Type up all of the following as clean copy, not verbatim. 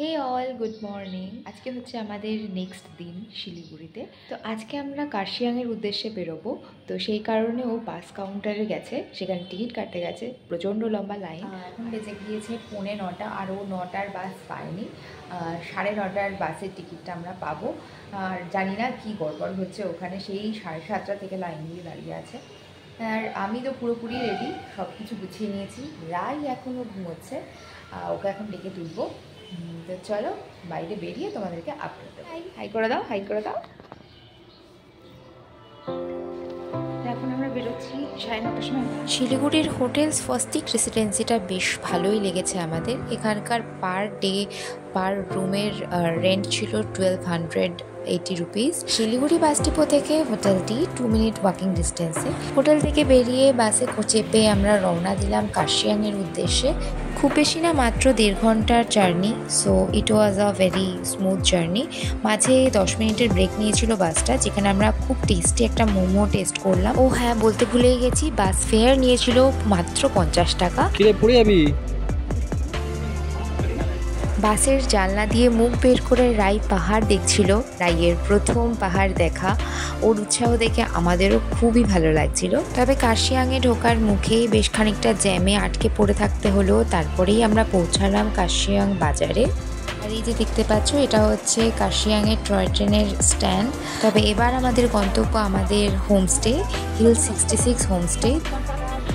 হে all good morning. আজকে হচ্ছে আমাদের নেক্সট দিন শিলিগুড়িতে। তো আজকে আমরা কার্শিয়াংয়ের উদ্দেশ্যে বেরোবো। তো সেই কারণে ও বাস কাউন্টারে গেছে, সেখানে টিকিট কাটতে গেছে। প্রচণ্ড লম্বা লাইন। এখন বেজে গিয়েছে 9:45 আর ও 9টার বাস পায়নি। 9:30টার বাসের টিকিটটা আমরা পাবো। আর জানি না কি গড়বড় হচ্ছে ওখানে, সেই 7:30টা থেকে লাইন দিয়ে দাঁড়িয়ে আছে। আর আমি তো পুরোপুরি রেডি, সব কিছু গুছিয়ে নিয়েছি। রাই এখনও ঘুমোচ্ছে, ওকে এখন ডেকে তুলবো। তো চলো বাইরে বেরিয়ে তোমাদেরকে আপডেট দেবো। হাই করে দাও, হাই করে দাও। এখন আমরা বেরোচ্ছি 9:30টার সময়। শিলিগুড়ির হোটেল স্বস্তিক রেসিডেন্সিটা বেশ ভালোই লেগেছে আমাদের। এখানকার পার ডে পার রুমের রেন্ট ছিল 1280 রুপিস। শিলিগুড়ি বাস ডিপো থেকে হোটেলটি 2 মিনিট ওয়াকিং ডিস্টেন্সে। হোটেল থেকে বেরিয়ে বাসে চেপে আমরা রওনা দিলাম কার্শিয়াংয়ের উদ্দেশ্যে। খুব বেশি না, মাত্র 1.5 ঘন্টার journey. So it was a very smooth journey. মাঝে 10 মিনিটের ব্রেক নিয়েছিল বাসটা, যেখানে আমরা খুব টেস্টি একটা মোমো টেস্ট করলাম। ও হ্যাঁ, বলতে ভুলেই গেছি, বাস ফেয়ার নিয়েছিল মাত্র 50 টাকা। পড়ে যাবি। বাসের জানলা দিয়ে মুখ বের করে রাই পাহাড় দেখছিল। রাইয়ের প্রথম পাহাড় দেখা। ওর উৎসাহ দেখে আমাদেরও খুবই ভালো লাগছিল। তবে কার্শিয়াংয়ে ঢোকার মুখে বেশ খানিকটা জ্যামে আটকে পড়ে থাকতে হলো। তারপরেই আমরা পৌঁছালাম কার্শিয়াং বাজারে। আর এই যে দেখতে পাচ্ছ, এটা হচ্ছে কার্শিয়াংয়ের টয় ট্রেনের স্ট্যান্ড। তবে এবার আমাদের গন্তব্য আমাদের হোমস্টে, হিল 66 হোমস্টে।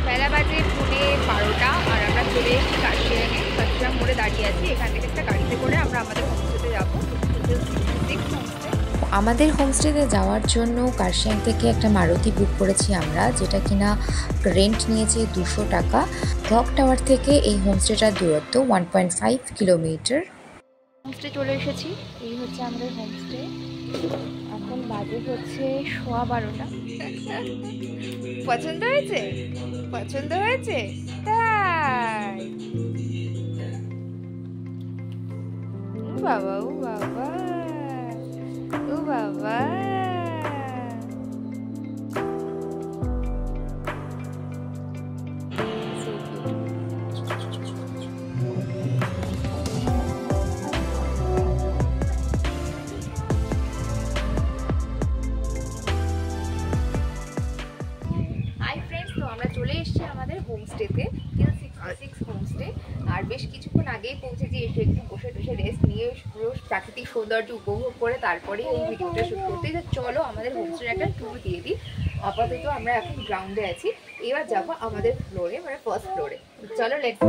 বেলা বাজে 12:15 আর আমরা চলে এসেছি কার্শিয়াংয়ে। কার্শিয়াং মোড়ে দাঁড়িয়ে আছি। এখান থেকে একটা গাড়িতে করে আমরা আমাদের হোমস্টেতে যাবো। আমাদের হোমস্টেতে যাওয়ার জন্য কার্শিয়াং থেকে একটা মারুতি বুক করেছি আমরা, যেটা কিনা রেন্ট নিয়েছে 200 টাকা। ক্লক টাওয়ার থেকে এই হোমস্টেটার দূরত্ব 1.5 কিলোমিটার। হোমস্টে চলে এসেছি। এই হচ্ছে আমাদের হোমস্টে। এখন বাজে হচ্ছে 12:15। পছন্দ হয়েছে? পছন্দ হয়েছে? তাই? ও বাবা, ও বাবা, ও বাবা। চলে এসেছি আমাদের হোমস্টেতে, হিল 66 হোমস্টে। আর বেশ কিছুক্ষণ আগেই পৌঁছেছি। এসে একটু বসে টসে রেস্ট নিয়ে পুরো প্রাকৃতিক সৌন্দর্য উপভোগ করে তারপরে এই ভিডিওটা শুট করতে। চলো আমাদের হোমস্টের একটা ট্যুর দিয়ে দিই। আপাতত আমরা এখন গ্রাউন্ডে আছি, এবার যাবো আমাদের ফ্লোরে, মানে ফার্স্ট ফ্লোরে। চলো লেটস।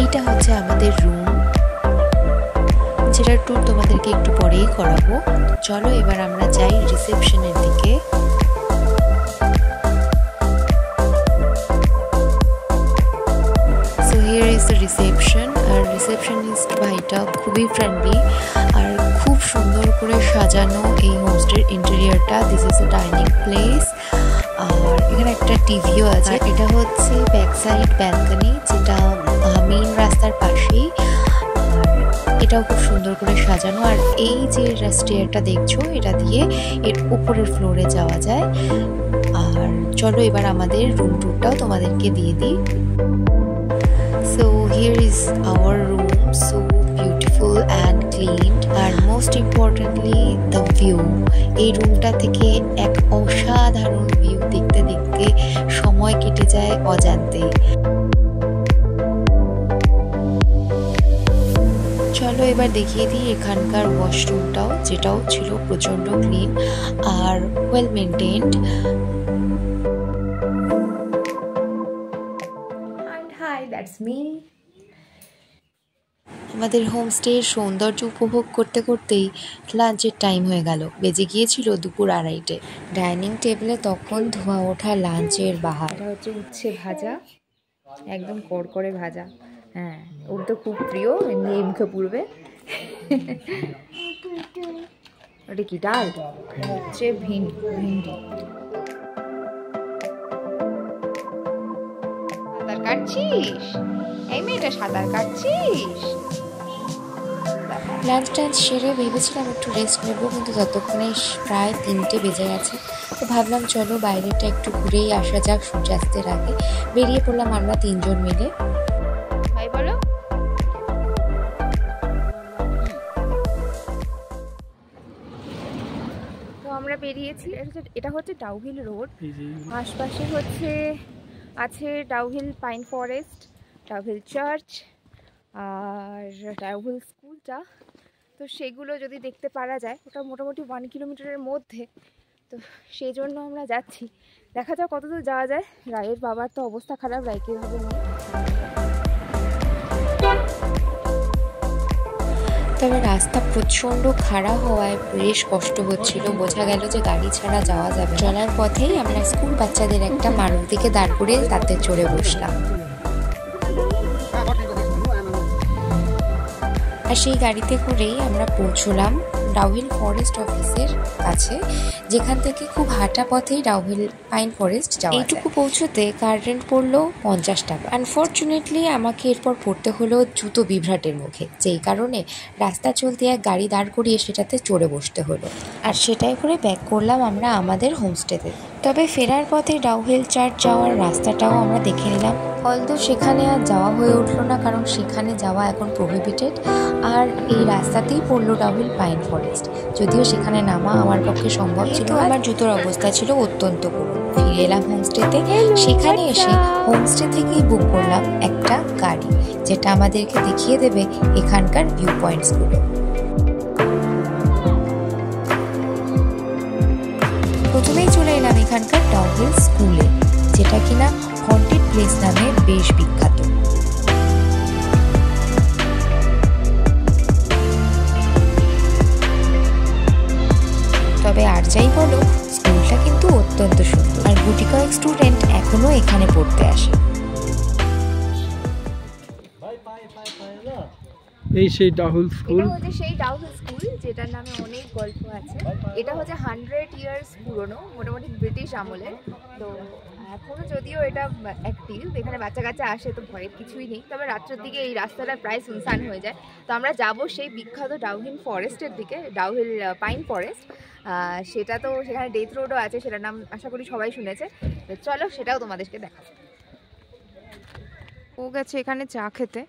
এইটা হচ্ছে আমাদের রুম, যেটার ট্যুর তোমাদেরকে একটু পরেই করাবো। চলো এবার আমরা যাই রিসেপশনের দিকে। So here is the reception. আর রিসেপশনিস্ট ভাইটা খুবই ফ্রেন্ডলি আর খুব সুন্দর করে সাজানো এই হোমস্টের ইন্টেরিয়রটা। This is a dining place. আর এখানে একটা টিভিও আছে। এটা হচ্ছে ব্যাক সাইড ব্যালকনি, যেটা মেইন রাস্তার পাশেই। আর এটাও খুব সুন্দর করে সাজানো। আর এই যে স্টেয়ারটা দেখছো, এটা দিয়ে এর উপরের ফ্লোরে যাওয়া যায়। আর চলো এবার আমাদের রুম ট্যুরটাও তোমাদেরকে দিয়ে দিই। So here is our room, so beautiful and clean. আর মোস্ট ইম্পর্টেন্টলি দ্য ভিউ। এই রুমটা থেকে এক অসাধারণ ভিউ দেখতে দেখতে সময় কেটে যায় অজান্তেই। চলো এবার দেখিয়ে দিই এখানকার ওয়াশরুমটাও, যেটাও ছিল প্রচণ্ড ক্লিন আর well maintained. Hi, that's me. আমাদের হোমস্টের সৌন্দর্য উপভোগ করতে করতেই লাঞ্চের টাইম হয়ে গেল। বেজে গিয়েছিল 2:30। ডাইনিং টেবিলে তখন ধোঁয়া ওঠা লাঞ্চের বাহার। এটা হচ্ছে উচ্ছে ভাজা, একদম কড়কড়ে ভাজা। হ্যাঁ, ওর তো খুব প্রিয়, এমনি মুখে পুড়বে। ওটা কি ডাল? হচ্ছে ভিন্ডি। সাঁতার কাটছিস? এই মেয়েটা সাঁতার কাটছিস? লাঞ্চ টাঞ্চ সেরে ভেবেছিলাম একটু রেস্ট নেবো, কিন্তু ততক্ষণে প্রায় 3টে বেজে গেছে। তো ভাবলাম চলো বাইরেটা একটু ঘুরেই আসা যাক সূর্যাস্তের আগে। বেরিয়ে পড়লাম আমরা 3জন মিলে। ভাই বলো। তো আমরা বেরিয়েছি। এটা হচ্ছে ডাউহিল রোড। আশপাশে আছে Dowhill pine forest, Dowhill church আর ডাউহিল স্কুলটা। তো সেগুলো যদি দেখতে পারা যায়, ওটা মোটামুটি 1 কিলোমিটারের মধ্যে। তো সেই জন্য আমরা যাচ্ছি, দেখা যাক কতদূর যাওয়া যায়। রায়ের বাবার তো অবস্থা খারাপ, রায়কে হবে না। তবে রাস্তা প্রচণ্ড খারাপ হওয়ায় বেশ কষ্ট হচ্ছিল, বোঝা গেল যে গাড়ি ছাড়া যাওয়া যাবে। চলার পথেই আমরা স্কুল বাচ্চাদের একটা মারুতিকে দাঁড় করে তাতে চড়ে বসলাম। আর সেই গাড়িতে করেই আমরা পৌঁছলাম ডাউহিল ফরেস্ট অফিসের কাছে, যেখান থেকে খুব হাঁটা পথেই ডাউহিল পাইন ফরেস্ট যাওয়া। এইটুকু পৌঁছতে কার রেন্ট পড়লো 50 টাকা। আনফর্চুনেটলি আমাকে এরপর পড়তে হলো জুতো বিভ্রাটের মুখে, যেই কারণে রাস্তা চলতে এক গাড়ি দাঁড় করিয়ে সেটাতে চড়ে বসতে হলো। আর সেটাই করে ব্যাক করলাম আমরা আমাদের হোমস্টেতে। তবে ফেরার পথে ডাউহিল চার্চ যাওয়ার রাস্তাটাও আমরা দেখে নিলাম। অলদো সেখানে আর যাওয়া হয়ে উঠলো না, কারণ সেখানে যাওয়া এখন প্রহিবিটেড। আর এই রাস্তাতেই পড়লো ডাউহিল পাইন ফরেস্ট, যদিও সেখানে নামা আমার পক্ষে সম্ভব ছিল। আমার জুতোর অবস্থা ছিল অত্যন্ত করুণ। ফিরে এলাম হোমস্টেতে। সেখানে এসে হোমস্টে থেকেই বুক করলাম একটা গাড়ি, যেটা আমাদেরকে দেখিয়ে দেবে এখানকার ভিউ পয়েন্টসগুলো। প্রথমেই চলে এলাম এখানকার ডাউহিল স্কুলে, যেটা কিনা হন্টেড প্লেস নামে বেশ বিখ্যাত। তবে আর যাই বলো, স্কুলটা কিন্তু অত্যন্ত সুন্দর, আর গুটি কয়েক স্টুডেন্ট এখনো এখানে পড়তে আসে। এই সেই ডাউহিল স্কুল, এটা হচ্ছে সেই ডাউহিল স্কুল যেটার নামে অনেক গল্প আছে। এটা হচ্ছে 100 ইয়ার্স পুরনো, মোটামুটি ব্রিটিশ আমলের। তো এখনো যদিও এটা অ্যাক্টিভ, এখানে বাচ্চা কাচ্চা আসে, তো ভয়ের কিছুই নেই। তবে রাত্রের দিকে এই রাস্তাটা প্রায় সুনসান হয়ে যায়। তো আমরা যাব সেই বিখ্যাত ডাউহিল ফরেস্টের দিকে, ডাউহিল পাইন ফরেস্ট। সেটা তো সেখানে ডেথ রোডও আছে, সেটার নাম আশা করি সবাই শুনেছে। তো চলো সেটাও তোমাদেরকে দেখাবো। ও গেছে এখানে চা খেতে,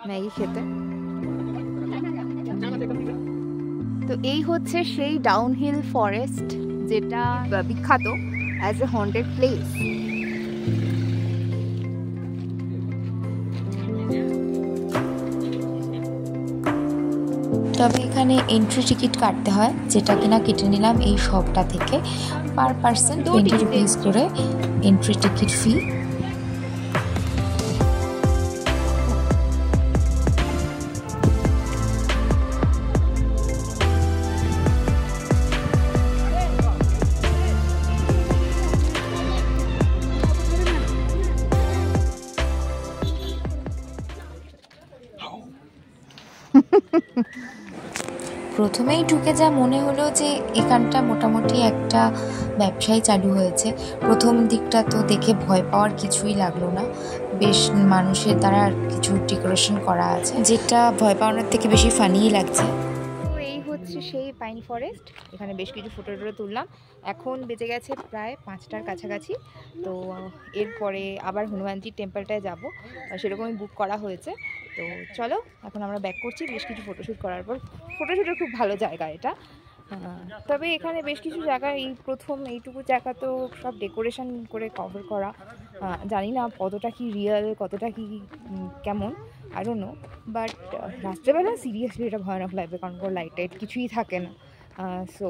ম্যাগি খেতে। তো এই হচ্ছে সেই ডাউনহিল ফরেস্ট, যেটা বিখ্যাত অ্যাজ এ হন্টেড প্লেস। তবে এখানে এন্ট্রি টিকিট কাটতে হয়, যেটা কিনা কেটে নিলাম এই শপটা থেকে। পার পার্সন 20 রুপিস করে এন্ট্রি টিকিট ফি। প্রথমেই ঢুকে যা মনে হলো যে এখানটা মোটামুটি একটা ব্যবসায় চালু হয়েছে। প্রথম দিকটা তো দেখে ভয় পাওয়ার কিছুই লাগলো না, বেশ মানুষের দ্বারা কিছু ডেকোরেশন করা আছে, যেটা ভয় পাওয়ানোর থেকে বেশি ফানিই লাগছে। তো এই হচ্ছে সেই পাইন ফরেস্ট, এখানে বেশ কিছু ফটো তুললাম। এখন বেজে গেছে প্রায় 5টার কাছাকাছি। তো এরপরে আবার হনুমানজির টেম্পলটায় যাব, সেরকমই বুক করা হয়েছে। তো চলো এখন আমরা ব্যাক করছি বেশ কিছু ফটোশ্যুট করার পর। ফটোশ্যুটের খুব ভালো জায়গা এটা। তবে এখানে বেশ কিছু জায়গা, এই প্রথম এইটুকু জায়গা তো সব ডেকোরেশন করে কভার করা। জানি না কতটা কি রিয়েল, কতটা কি কেমন, আই ডোন্ট নো। বাট রাত্রেবেলা সিরিয়াসলি এটা ভয়ানক লাগবে, কারণ কোনো লাইট টাইট কিছুই থাকে না। সো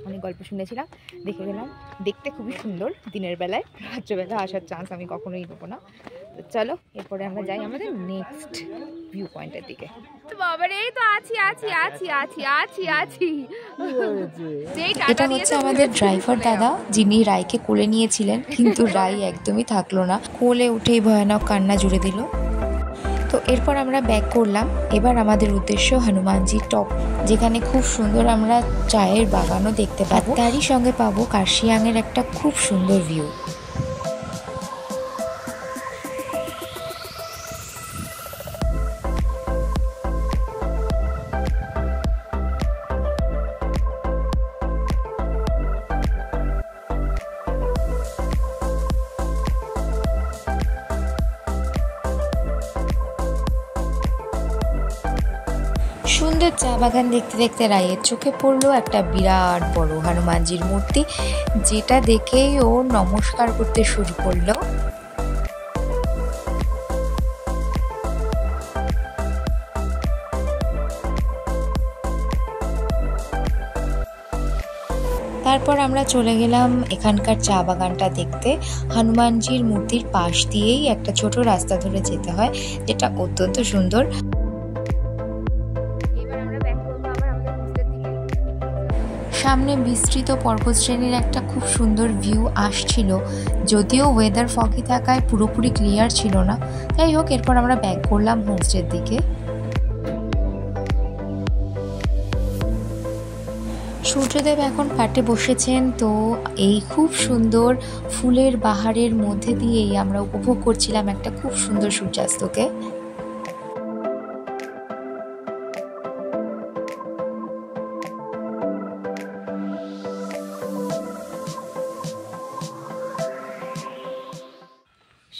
অনেক গল্প শুনেছিলাম, দেখে গেলাম। দেখতে খুবই সুন্দর দিনের বেলায়, রাত্রেবেলা আসার চান্স আমি কখনোই নেবো না। তো চলো এরপরে আমরা যাই আমাদের নেক্সট ভিউ পয়েন্টের দিকে। এটা হচ্ছে আমাদের ড্রাইভার দাদা, যিনি রায়কে কোলে নিয়েছিলেন, কিন্তু রায় একদমই থাকলো না, কোলে উঠেই ভয়ানক কান্না জুড়ে দিল। তো এরপর আমরা ব্যাক করলাম। এবার আমাদের উদ্দেশ্য হনুমানজি টপ, যেখানে খুব সুন্দর আমরা চায়ের বাগানও দেখতে পাবো, তারই সঙ্গে পাবো কার্শিয়াংয়ের একটা খুব সুন্দর ভিউ। সুন্দর চা বাগান দেখতে দেখতে রায়ের চোখে পড়লো একটা বিরাট বড় হনুমানজির মূর্তি, যেটা দেখেই ও নমস্কার করতে শুরু করলো। তারপর আমরা চলে গেলাম এখানকার চা বাগানটা দেখতে। হনুমানজির মূর্তির পাশ দিয়েই একটা ছোট রাস্তা ধরে যেতে হয়, যেটা অত্যন্ত সুন্দর। সামনে বিস্তৃত পর্বতশ্রেণীর একটা খুব সুন্দর ভিউ আসছিল, যদিও ওয়েদার ফগি থাকায় পুরোপুরি ক্লিয়ার ছিল না। যাই হোক, এরপর আমরা ব্যাক করলাম হোমস্টের দিকে। সূর্যদেব এখন পাটে বসেছেন, তো এই খুব সুন্দর ফুলের বাহারের মধ্যে দিয়েই আমরা উপভোগ করছিলাম একটা খুব সুন্দর সূর্যাস্তকে।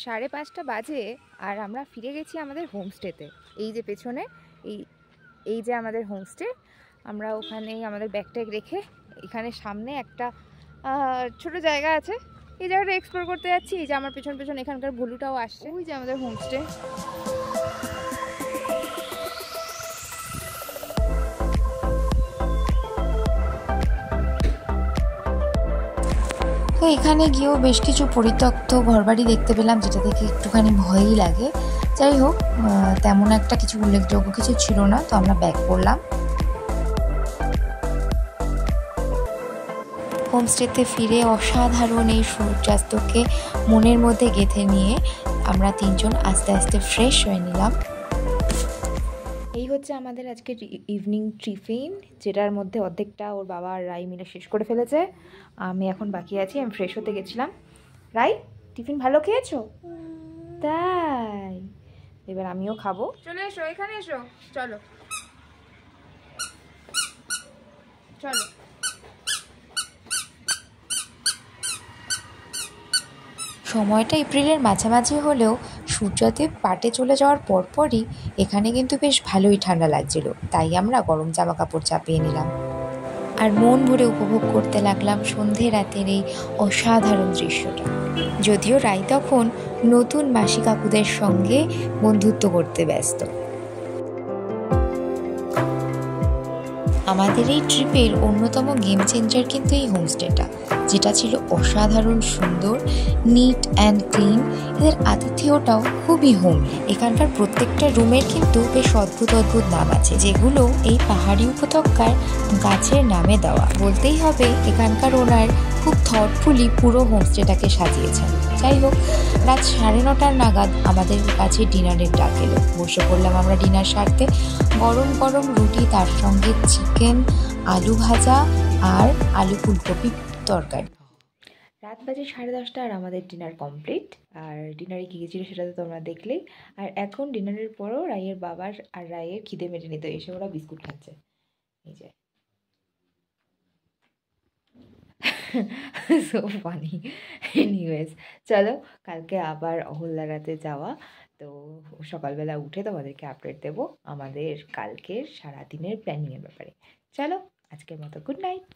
সাড়ে 5টা বাজে আর আমরা ফিরে গেছি আমাদের হোমস্টেতে। এই যে পেছনে এই যে আমাদের হোমস্টে, আমরা ওখানেই আমাদের ব্যাগ ট্যাগ রেখে এখানে সামনে একটা ছোট জায়গা আছে, এই জায়গাটা এক্সপ্লোর করতে যাচ্ছি। এই যে আমার পেছন পেছন এখানকার ভুলুটাও আসছে। ওই যে আমাদের হোমস্টে। তো এখানে গিয়েও বেশ কিছু পরিত্যক্ত ঘরবাড়ি দেখতে পেলাম, যেটা দেখে একটুখানি ভয়ই লাগে। যাই হোক, তেমন একটা কিছু উল্লেখযোগ্য কিছু ছিল না, তো আমরা ব্যাক করলাম। হোমস্টেতে ফিরে অসাধারণ এই সূর্যাস্তকে মনের মধ্যে গেঁথে নিয়ে আমরা তিনজন আস্তে আস্তে ফ্রেশ হয়ে নিলাম। এই হচ্ছে আমাদের আজকে ইভিনিং টিফিন, যেটার মধ্যে অর্ধেকটা ওর বাবা আর রাই মিলে শেষ করে ফেলেছে। আমি এখন বাকি আছি, আমি ফ্রেশ হতে গেছিলাম। রাই, টিফিন ভালো খেয়েছো? তাই এবার আমিও খাবো। চলে এসো, এখানে এসো, চলো চলো। সময়টা এপ্রিলের মাঝামাঝি হলেও সূর্যদেব পাটে চলে যাওয়ার পরপরই এখানে কিন্তু বেশ ভালোই ঠান্ডা লাগছিল, তাই আমরা গরম জামা কাপড় চাপিয়ে নিলাম আর মন ভরে উপভোগ করতে লাগলাম সন্ধে রাতের এই অসাধারণ দৃশ্যটা। যদিও রাই তখন নতুন মাসি কাকুদের সঙ্গে বন্ধুত্ব করতে ব্যস্ত। আমাদের এই ট্রিপের অন্যতম গেম চেঞ্জার কিন্তু এই হোমস্টেটা, যেটা ছিল অসাধারণ সুন্দর, নিট অ্যান্ড ক্লিন। এদের আতিথেয়টাও খুবই হোমলি। এখানকার প্রত্যেকটা রুমের কিন্তু বেশ অদ্ভুত অদ্ভুত নাম আছে, যেগুলো এই পাহাড়ি উপত্যকার গাছের নামে দেওয়া। বলতেই হবে এখানকার ওনার খুব থটফুলি পুরো হোমস্টেটাকে সাজিয়েছেন। যাই হোক, রাত 9:30 নাগাদ আমাদের কাছে ডিনারের ডাক এলো। বসে পড়লাম আমরা ডিনার সারতে। গরম গরম রুটি, তার সঙ্গে চিকেন, আলু ভাজা আর আলু ফুলকপি তরকারি। রাত বাজে 10:30 আর আমাদের ডিনার কমপ্লিট। আর ডিনারে কী ছিল সেটা তো তোমরা দেখলেই। আর এখন ডিনারের পরও রাইয়ের বাবার আর রাইয়ের খিদে মেটে নিতে এসে ওরা বিস্কুট খাচ্ছে। এই যে সো ফানি। এনিওয়েজ, চলো কালকে আবার অহল্যারাতে যাওয়া, তো সকালবেলা উঠে তোমাদেরকে আপডেট দেবো আমাদের কালকের সারাদিনের প্ল্যানিংয়ের ব্যাপারে। চলো, আজকের মতো গুড নাইট।